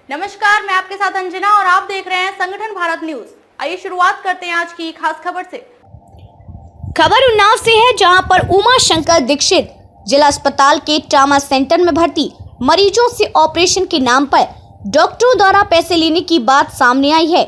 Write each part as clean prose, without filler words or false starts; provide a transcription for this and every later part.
नमस्कार, मैं आपके साथ अंजना और आप देख रहे हैं संगठन भारत न्यूज। आइए शुरुआत करते हैं आज की खास खबर से। खबर उन्नाव से है, जहां पर उमा शंकर दीक्षित जिला अस्पताल के ट्रामा सेंटर में भर्ती मरीजों से ऑपरेशन के नाम पर डॉक्टरों द्वारा पैसे लेने की बात सामने आई है।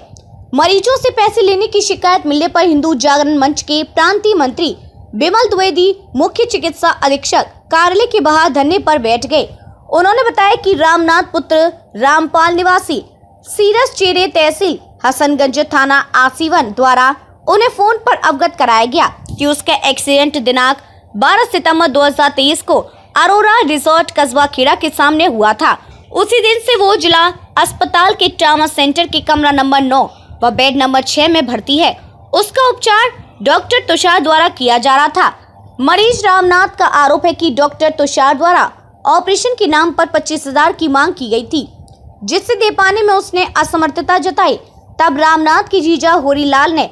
मरीजों से पैसे लेने की शिकायत मिलने पर हिंदू जागरण मंच के प्रांतीय मंत्री बिमल द्विवेदी मुख्य चिकित्सा अधीक्षक कार्यालय के बाहर धरने पर बैठ गए। उन्होंने बताया कि रामनाथ पुत्र रामपाल निवासी सीरस चेरे तहसील हसनगंज थाना आसीवन द्वारा उन्हें फोन पर अवगत कराया गया कि उसका एक्सीडेंट दिनांक 12 सितंबर 2023 को अरोरा रिसोर्ट कस्बा खेड़ा के सामने हुआ था। उसी दिन से वो जिला अस्पताल के ट्रामा सेंटर के कमरा नंबर 9 व बेड नंबर 6 में भर्ती है। उसका उपचार डॉक्टर तुषार द्वारा किया जा रहा था। मरीज रामनाथ का आरोप है कि डॉक्टर तुषार द्वारा ऑपरेशन के नाम पर 25,000 की मांग की गई थी, जिससे दे पाने में उसने असमर्थता जताई। तब रामनाथ की जीजा होरीलाल ने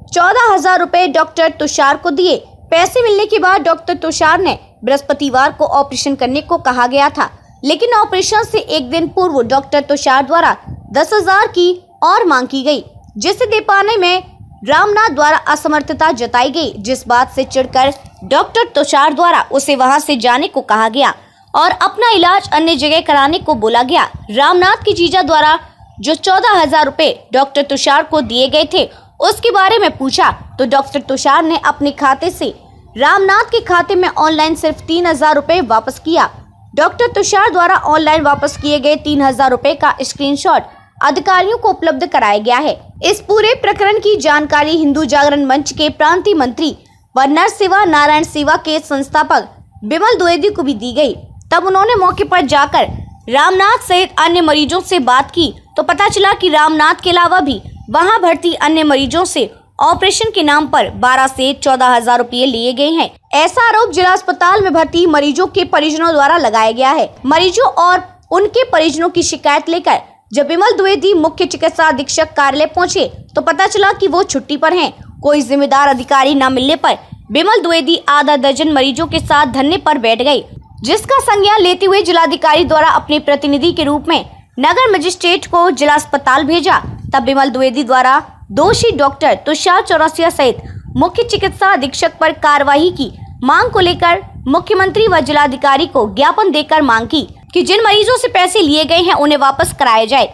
14,000 रुपए डॉक्टर तुषार को दिए। पैसे मिलने के बाद डॉक्टर तुषार ने बृहस्पतिवार को ऑपरेशन करने को कहा गया था, लेकिन ऑपरेशन से एक दिन पूर्व डॉक्टर तुषार द्वारा 10,000 की और मांग की गई, जिसे दे पाने में रामनाथ द्वारा असमर्थता जताई गई। जिस बात से चिढ़कर डॉक्टर तुषार द्वारा उसे वहां से जाने को कहा गया और अपना इलाज अन्य जगह कराने को बोला गया। रामनाथ की जीजा द्वारा जो 14,000 रुपए डॉक्टर तुषार को दिए गए थे, उसके बारे में पूछा तो डॉक्टर तुषार ने अपने खाते से रामनाथ के खाते में ऑनलाइन सिर्फ 3,000 रुपए वापस किया। डॉक्टर तुषार द्वारा ऑनलाइन वापस किए गए 3,000 रुपए का स्क्रीनशॉट अधिकारियों को उपलब्ध कराया गया है। इस पूरे प्रकरण की जानकारी हिंदू जागरण मंच के प्रांतीय मंत्री व नर सेवा नारायण सेवा के संस्थापक बिमल द्विवेदी को भी दी गई। तब उन्होंने मौके पर जाकर रामनाथ सहित अन्य मरीजों से बात की तो पता चला कि रामनाथ के अलावा भी वहां भर्ती अन्य मरीजों से ऑपरेशन के नाम पर 12 से 14,000 रुपये लिए गए हैं। ऐसा आरोप जिला अस्पताल में भर्ती मरीजों के परिजनों द्वारा लगाया गया है। मरीजों और उनके परिजनों की शिकायत लेकर जब बिमल द्विवेदी मुख्य चिकित्सा अधीक्षक कार्यालय पहुंचे तो पता चला कि वो छुट्टी पर हैं। कोई जिम्मेदार अधिकारी न मिलने पर बिमल द्विवेदी आधा दर्जन मरीजों के साथ धरने पर बैठ गए, जिसका संज्ञान लेते हुए जिलाधिकारी द्वारा अपने प्रतिनिधि के रूप में नगर मजिस्ट्रेट को जिला अस्पताल भेजा। तब बिमल द्विवेदी द्वारा दोषी डॉक्टर तुषार चौरसिया सहित मुख्य चिकित्सा अधीक्षक पर कार्रवाई की मांग को लेकर मुख्यमंत्री व जिलाधिकारी को ज्ञापन देकर मांग की कि जिन मरीजों से पैसे लिए गए हैं उन्हें वापस कराया जाए।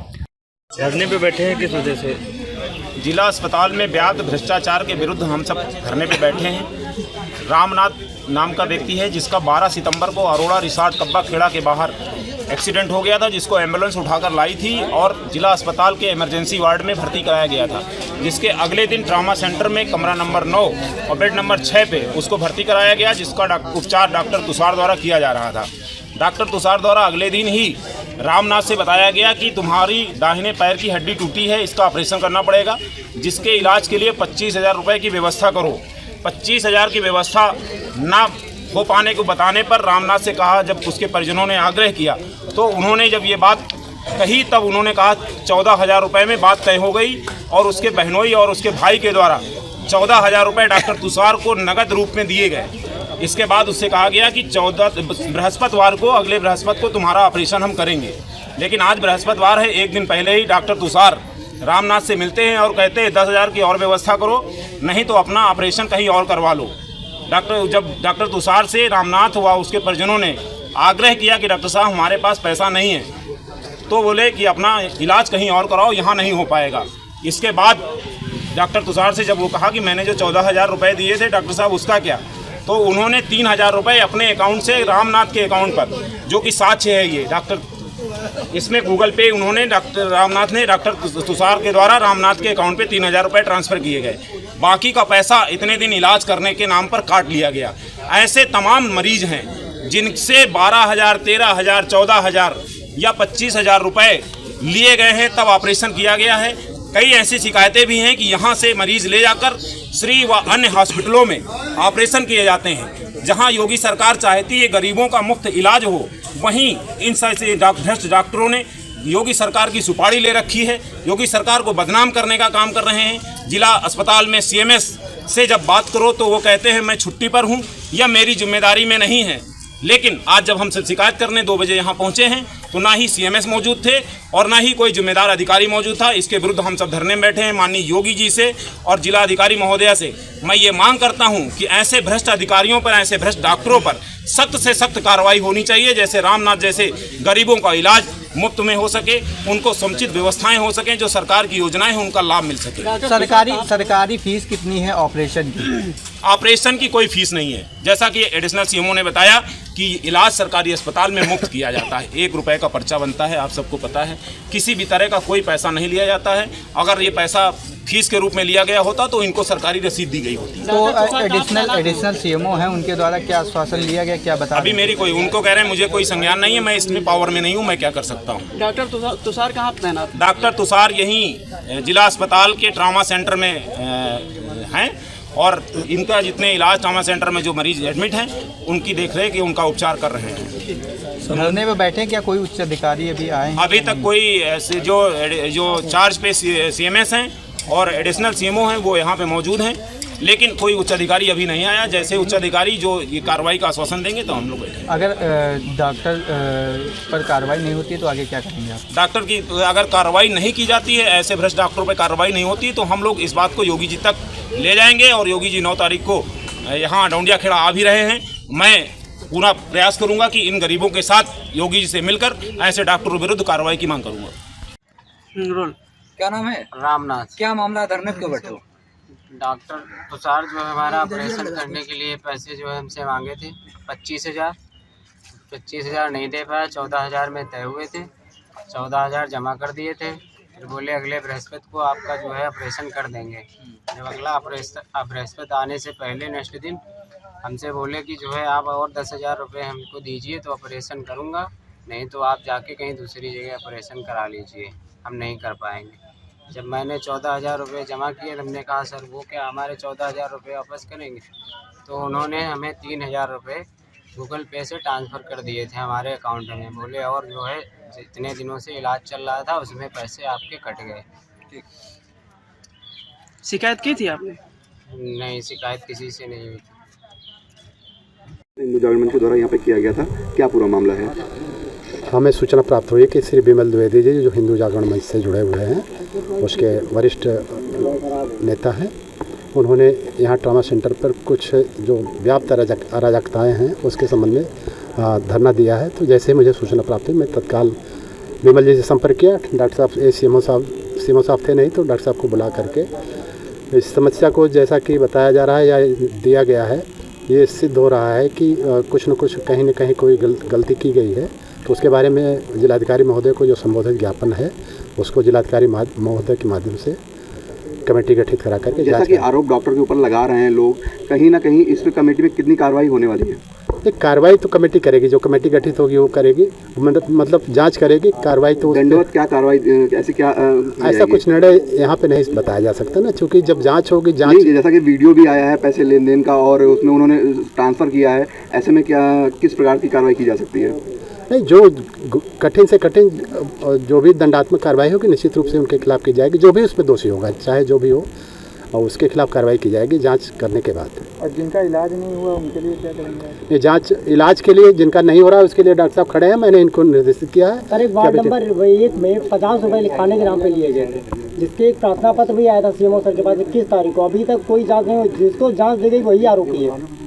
धरने पे बैठे हैं किस वजह से? जिला अस्पताल में व्याप्त भ्रष्टाचार के विरुद्ध हम सब धरने पे बैठे हैं। रामनाथ नाम का व्यक्ति है जिसका 12 सितंबर को अरोड़ा रिसोर्ट कस्बा खेड़ा के बाहर एक्सीडेंट हो गया था, जिसको एम्बुलेंस उठाकर लाई थी और जिला अस्पताल के इमरजेंसी वार्ड में भर्ती कराया गया था, जिसके अगले दिन ट्रामा सेंटर में कमरा नंबर 9 और बेड नंबर 6 पे उसको भर्ती कराया गया, जिसका उपचार डॉक्टर तुषार द्वारा किया जा रहा था। डॉक्टर तुषार द्वारा अगले दिन ही रामनाथ से बताया गया कि तुम्हारी दाहिने पैर की हड्डी टूटी है, इसका ऑपरेशन करना पड़ेगा, जिसके इलाज के लिए 25,000 रुपये की व्यवस्था करो। 25,000 की व्यवस्था ना हो पाने को बताने पर रामनाथ से कहा, जब उसके परिजनों ने आग्रह किया तो उन्होंने जब ये बात कही तब उन्होंने कहा 14,000 रुपये में बात तय हो गई और उसके बहनोई और उसके भाई के द्वारा 14,000 रुपये डॉक्टर तुषार को नगद रूप में दिए गए। इसके बाद उससे कहा गया कि 14 बृहस्पतिवार को, अगले बृहस्पति को तुम्हारा ऑपरेशन हम करेंगे। लेकिन आज बृहस्पतिवार है, एक दिन पहले ही डॉक्टर तुषार रामनाथ से मिलते हैं और कहते हैं 10,000 की और व्यवस्था करो, नहीं तो अपना ऑपरेशन कहीं और करवा लो। जब डॉक्टर तुषार से रामनाथ व उसके परिजनों ने आग्रह किया कि डॉक्टर साहब हमारे पास पैसा नहीं है, तो बोले कि अपना इलाज कहीं और कराओ, यहाँ नहीं हो पाएगा। इसके बाद डॉक्टर तुषार से जब वो कहा कि मैंने जो 14,000 रुपये दिए थे डॉक्टर साहब उसका क्या, तो उन्होंने 3,000 रुपये अपने अकाउंट से रामनाथ के अकाउंट पर, जो कि साक्ष्य है ये डॉक्टर, इसमें गूगल पे उन्होंने रामनाथ ने डॉक्टर तुषार के द्वारा रामनाथ के अकाउंट पे 3,000 रुपये ट्रांसफ़र किए गए। बाकी का पैसा इतने दिन इलाज करने के नाम पर काट लिया गया। ऐसे तमाम मरीज हैं जिनसे 12,000, 13,000, 14,000 या 25,000 रुपये लिए गए हैं, तब ऑपरेशन किया गया है। कई ऐसी शिकायतें भी हैं कि यहाँ से मरीज ले जाकर श्री व अन्य हॉस्पिटलों में ऑपरेशन किए जाते हैं। जहाँ योगी सरकार चाहती है गरीबों का मुफ्त इलाज हो, वहीं इन से भ्रष्ट डॉक्टरों ने योगी सरकार की सुपारी ले रखी है, योगी सरकार को बदनाम करने का काम कर रहे हैं। जिला अस्पताल में सीएमएस से जब बात करो तो वो कहते हैं मैं छुट्टी पर हूँ या मेरी जिम्मेदारी में नहीं है। लेकिन आज जब हमसे शिकायत करने 2 बजे यहाँ पहुँचे हैं तो ना ही CMS मौजूद थे और ना ही कोई जिम्मेदार अधिकारी मौजूद था। इसके विरुद्ध हम सब धरने में बैठे हैं। माननीय योगी जी से और जिला अधिकारी महोदया से मैं ये मांग करता हूँ कि ऐसे भ्रष्ट अधिकारियों पर, ऐसे भ्रष्ट डॉक्टरों पर सख्त से सख्त कार्रवाई होनी चाहिए। जैसे रामनाथ जैसे गरीबों का इलाज मुफ्त में हो सके, उनको समुचित व्यवस्थाएं हो सकें, जो सरकार की योजनाएं हैं उनका लाभ मिल सके। सरकारी फीस कितनी है ऑपरेशन की? ऑपरेशन की कोई फीस नहीं है। जैसा कि एडिशनल CMO ने बताया कि इलाज सरकारी अस्पताल में मुफ्त किया जाता है। 1 रुपए का पर्चा बनता है, आप सबको पता है। किसी भी तरह का कोई पैसा नहीं लिया जाता है। अगर ये पैसा फीस के रूप में लिया गया होता तो इनको सरकारी रसीद दी गई होती। तो एडिशनल CMO है, उनके द्वारा क्या आश्वासन लिया गया, क्या बता? अभी मेरी कोई, उनको कह रहे हैं मुझे कोई संज्ञान नहीं है, मैं इसमें पावर में नहीं हूँ, मैं क्या कर सकता हूँ। डॉक्टर तुषार कहाँ तैनात? डॉक्टर तुषार यहीं जिला अस्पताल के ट्रामा सेंटर में हैं और इनका जितने इलाज ट्रामा सेंटर में जो मरीज एडमिट हैं उनकी देखरेख, उनका उपचार कर रहे हैं। धरने में बैठे क्या कोई उच्च अधिकारी अभी आए? अभी तक कोई ऐसे जो चार्ज पे CMS हैं और एडिशनल CMO हैं वो यहाँ पे मौजूद हैं, लेकिन कोई उच्च अधिकारी अभी नहीं आया। जैसे उच्च अधिकारी जो ये कार्रवाई का आश्वासन देंगे तो हम लोग बैठेंगे। अगर डॉक्टर पर कार्रवाई नहीं होती तो आगे क्या करेंगे आप? डॉक्टर की अगर कार्रवाई नहीं की जाती है, ऐसे भ्रष्ट डॉक्टरों पर कार्रवाई नहीं होती तो हम लोग इस बात को योगी जी तक ले जाएंगे। और योगी जी 9 तारीख को यहाँ डोंडिया खेड़ा आ भी रहे हैं। मैं पूरा प्रयास करूँगा कि इन गरीबों के साथ योगी जी से मिलकर ऐसे डॉक्टरों विरुद्ध कार्रवाई की मांग करूँगा। क्या नाम है? रामनाथ। क्या मामला, धरने क्यों बैठे हो? डॉक्टर तुषार जो है हमारा ऑपरेशन करने के लिए पैसे जो है हमसे मांगे थे 25,000 नहीं दे पाया। 14,000 में तय हुए थे, 14,000 जमा कर दिए थे। फिर बोले अगले बृहस्पति को आपका जो है ऑपरेशन कर देंगे। जब अगला बृहस्पति आने से पहले नेक्स्ट दिन हमसे बोले कि जो है आप और 10,000 रुपये हमको दीजिए तो ऑपरेशन करूँगा, नहीं तो आप जाके कहीं दूसरी जगह ऑपरेशन करा लीजिए, हम नहीं कर पाएंगे। जब मैंने 14,000 रुपये जमा किए तो हमने कहा सर वो क्या हमारे 14,000 रुपये वापस करेंगे? तो उन्होंने हमें 3,000 रुपये गूगल पे से ट्रांसफ़र कर दिए थे हमारे अकाउंट में। बोले और जो है जितने दिनों से इलाज चल रहा था उसमें पैसे आपके कट गए। शिकायत की थी आपने? नहीं, शिकायत किसी से नहीं हुई थी। हिंदू जागरण मंच के द्वारा यहाँ पे किया गया था, क्या पूरा मामला है? हमें सूचना प्राप्त हुई कि श्री बिमल द्विवेदी जी जो हिंदू जागरण मंच से जुड़े हुए हैं, उसके वरिष्ठ नेता हैं, उन्होंने यहाँ ट्रामा सेंटर पर कुछ जो व्याप्त अराजकताएँ हैं उसके संबंध में धरना दिया है। तो जैसे ही मुझे सूचना प्राप्त हुई मैं तत्काल बिमल जी से संपर्क किया। डॉक्टर साहब CMO साहब थे नहीं, तो डॉक्टर साहब को बुला करके इस समस्या को जैसा कि बताया जा रहा है या दिया गया है, ये सिद्ध हो रहा है कि कुछ न कुछ कहीं न कहीं कोई गलती की गई है। तो उसके बारे में जिलाधिकारी महोदय को जो संबोधित ज्ञापन है उसको जिलाधिकारी महोदय के माध्यम से कमेटी गठित करा करके, जैसा कि आरोप डॉक्टर के ऊपर लगा रहे हैं लोग, कहीं ना कहीं इस पे कमेटी में कितनी कार्रवाई होने वाली है? एक कार्रवाई तो कमेटी करेगी, जो कमेटी गठित होगी वो करेगी, मतलब जांच करेगी। कार्रवाई तो दंडवत क्या कार्रवाई, ऐसी क्या ऐसा कुछ निर्णय यहाँ पे नहीं बताया जा सकता ना, क्योंकि जब जांच होगी जैसा कि वीडियो भी आया है पैसे लेन देन का और उसमें उन्होंने ट्रांसफ़र किया है, ऐसे में क्या किस प्रकार की कार्रवाई की जा सकती है? नहीं, जो कठिन से कठिन जो भी दंडात्मक कार्रवाई होगी निश्चित रूप से उनके खिलाफ की जाएगी। जो भी उसमें दोषी होगा, चाहे जो भी हो, और उसके खिलाफ कार्रवाई की जाएगी जांच करने के बाद। और जिनका इलाज नहीं हुआ उनके लिए क्या करेंगे? ये जांच इलाज के लिए जिनका नहीं हो रहा है उसके लिए डॉक्टर साहब खड़े हैं, मैंने इनको निर्देशित किया है। सर, एक वार्ड नंबर 1 में 50 रुपये लिखाने के नाम पे लिए गए थे, जिसके एक प्रार्थना पत्र भी आया था CMO सर के पास 21 तारीख को। अभी तक कोई जांच नहीं हुई। जिसको जांच दी गई वही आरोपी है।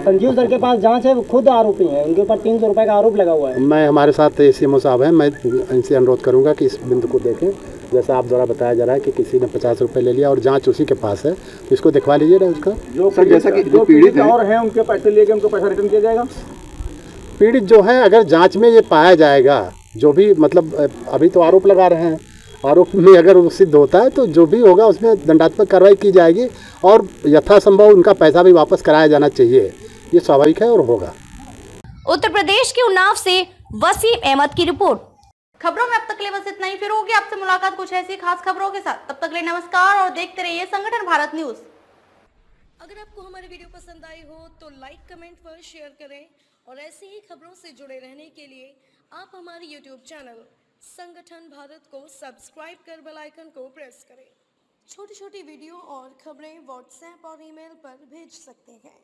संजीव सर के पास जांच है, वो खुद आरोपी हैं, उनके ऊपर 300 रुपये का आरोप लगा हुआ है। मैं हमारे साथ CMO साहब हैं, मैं इनसे अनुरोध करूँगा कि इस बिंदु को देखें। जैसा आप द्वारा बताया जा रहा है कि किसी ने 50 रुपये ले लिया और जांच उसी के पास है, तो इसको दिखवा लीजिए ना उसका। सर, जैसा कि जो पीड़ित और हैं उनके पैसे लेके उनको पैसा रिटर्न किया जाएगा। पीड़ित जो है, अगर जांच में ये पाया जाएगा, जो भी मतलब अभी तो आरोप लगा रहे हैं, आरोप में अगर वो सिद्ध होता है तो जो भी होगा उसमें दंडात्मक कार्रवाई की जाएगी और यथासंभव उनका पैसा भी वापस कराया जाना चाहिए। ये स्वाभाविक है और होगा। उत्तर प्रदेश के उन्नाव से वसीम अहमद की रिपोर्ट। खबरों में अब तक के लिए बस इतना ही। फिर होगी आपसे मुलाकात कुछ ऐसी खास खबरों के साथ। तब तक के लिए नमस्कार और देखते रहिए संगठन भारत न्यूज। अगर आपको हमारी वीडियो पसंद आई हो तो लाइक, कमेंट पर शेयर करें और ऐसी ही खबरों से जुड़े रहने के लिए आप हमारे YouTube चैनल संगठन भारत को सब्सक्राइब कर बेल आइकन को प्रेस करें। छोटी छोटी वीडियो और खबरें व्हाट्सएप और ईमेल पर भेज सकते हैं।